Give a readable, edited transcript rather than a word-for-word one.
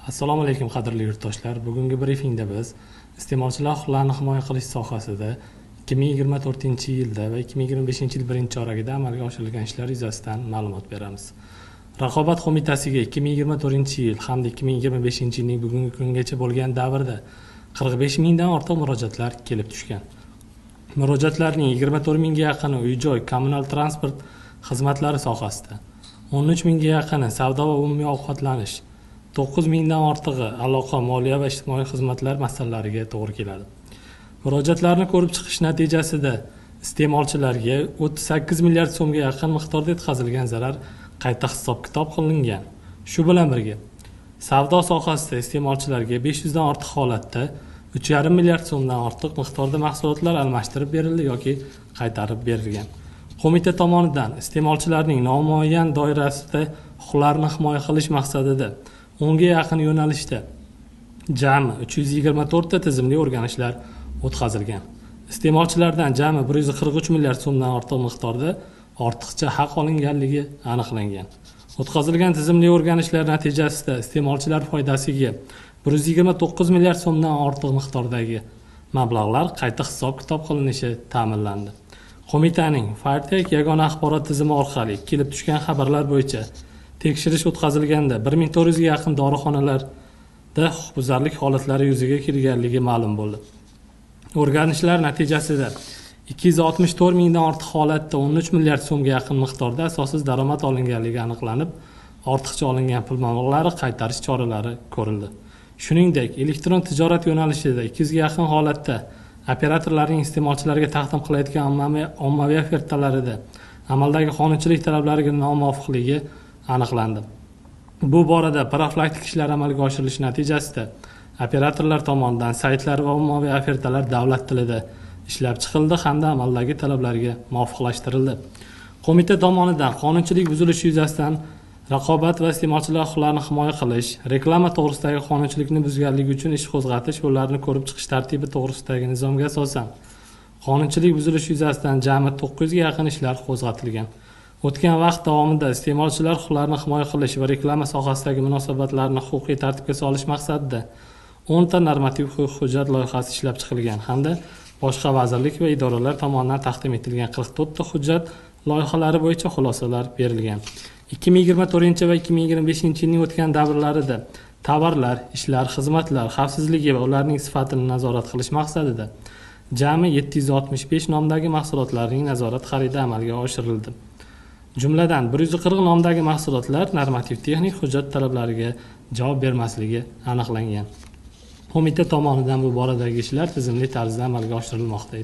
Assalomu alaykum qadrli yurtdoshlar. Bugungi brifingda biz iste'molchilar huquqlarini himoya qilish sohasida 2024-yilda va 2025-yil birinchi choragida amalga oshirilgan ishlar yuzasidan ma'lumot beramiz. Raqobat qo'mitasiga 2024-yil hamda 2025-yilning bugungi kungacha bo'lgan davrda 45 mingdan ortiq murojaatlar kelib tushgan. Murojaatlarning 24 mingga yaqini uy-joy, kommunal transport xizmatlari sohasida, 13 mingga yaqini savdo va umumiy ovqatlanish, 9 mingdan ortig'i aloqa, moliya va ijtimoiy xizmatlar masalalariga to'g'ri keladi. Murojaatlarni ko'rib chiqish natijasida iste'molchilarga 38 milliard so'mga yaqin miqdorda yetkazilgan zarar qayta hisob-kitob qilingan. Shu bilan birga savdo sohasida iste'molchilarga 500 dan ortiq holatda 3,5 milliard so'mdan ortiq miqdorda mahsulotlar almashtirib berildi yoki qaytarib berilgan. Qo'mita tomonidan iste'molchilarning nomuayyan doirasida huquqlarini himoya qilish maqsadida 10 ga yaqin yo'nalishda jami 324 ta tizimli o'rganishlar o'tkazilgan. Iste'molchilardan jami 143 milliard so'mdan ortiq miqdorda ortiqcha haq olinganligi aniqlangan. O'tkazilgan tizimli o'rganishlar natijasida iste'molchilar foydasiga 129 milliard so'mdan ortiq miqdordagi mablag'lar qayta hisob-kitob qilinishi ta'minlandi. Qo'mitaning Firetech yagona axborot tizimi orqali kelib tushgan xabarlar bo'yicha tekshirish o'tkazilganda 1400 ga yaqin dorixonalarda huquqbuzarlik holatlari yuzaga kelganligi ma'lum bo'ldi. O'rganishlar natijasida 264 mingdan ortiq holatda 13 milliard so'mga yaqin miqdorda asossiz daromad olinganligi aniqlanib, ortiqcha olingan pul mablag'lari qaytarish choralari ko'rildi. Shuningdek, elektron tijorat yo'nalishida 200 ga yaqin holatda operatorlarning iste'molchilarga taqdim qilayotgan ommaviy ofertalarida amaldagi qonunchilik talablariga nomuvofiqligi aniqlandi. Bu borada profilaktik ishlar amalga oshirilishi natijasida operatorlar tomonidan saytlar va ommaviy ofertalar davlat tilida ishlab chiqildi hamda amaldagi talablarga muvofiqlashtirildi. Qo'mita tomonidan qonunchilik buzilishi yuzasidan raqobat va iste'molchilar huquqlarini himoya qilish, reklama to'g'risidagi qonunchilikni buzganligi uchun ish qo'zg'atish va ularni ko'rib chiqish tartibi to'g'risidagi nizomga asosan qonunchilik buzilishi yuzasidan jami 900 ga yaqin ishlar qo'zg'atilgan. O'tgan vaqt davomida iste'molchilar huquqlarini himoya qilish va reklama sohasidagi munosabatlarni huquqiy tartibga solish maqsadida 10 ta normativ hujjat loyihasi ishlab chiqilgan hamda boshqa vazirlik va idoralar tomonidan taqdim etilgan 44 ta hujjat loyihalari bo'yicha xulosalar berilgan. 2024 va 2025-yilning o'tgan davrlarida tovarlar, ishlar, xizmatlar xavfsizligi va ularning sifatini nazorat qilish maqsadida jami 765 nomdagi mahsulotlarning nazorat xaridi amalga oshirildi. Jumladan 140 nomdagi mahsulotlar normativ texnik hujjat talablariga javob bermasligi aniqlangan. Qo'mita tomonidan bu boradagi ishlar tizimli tarzda amalga oshirilmoqda.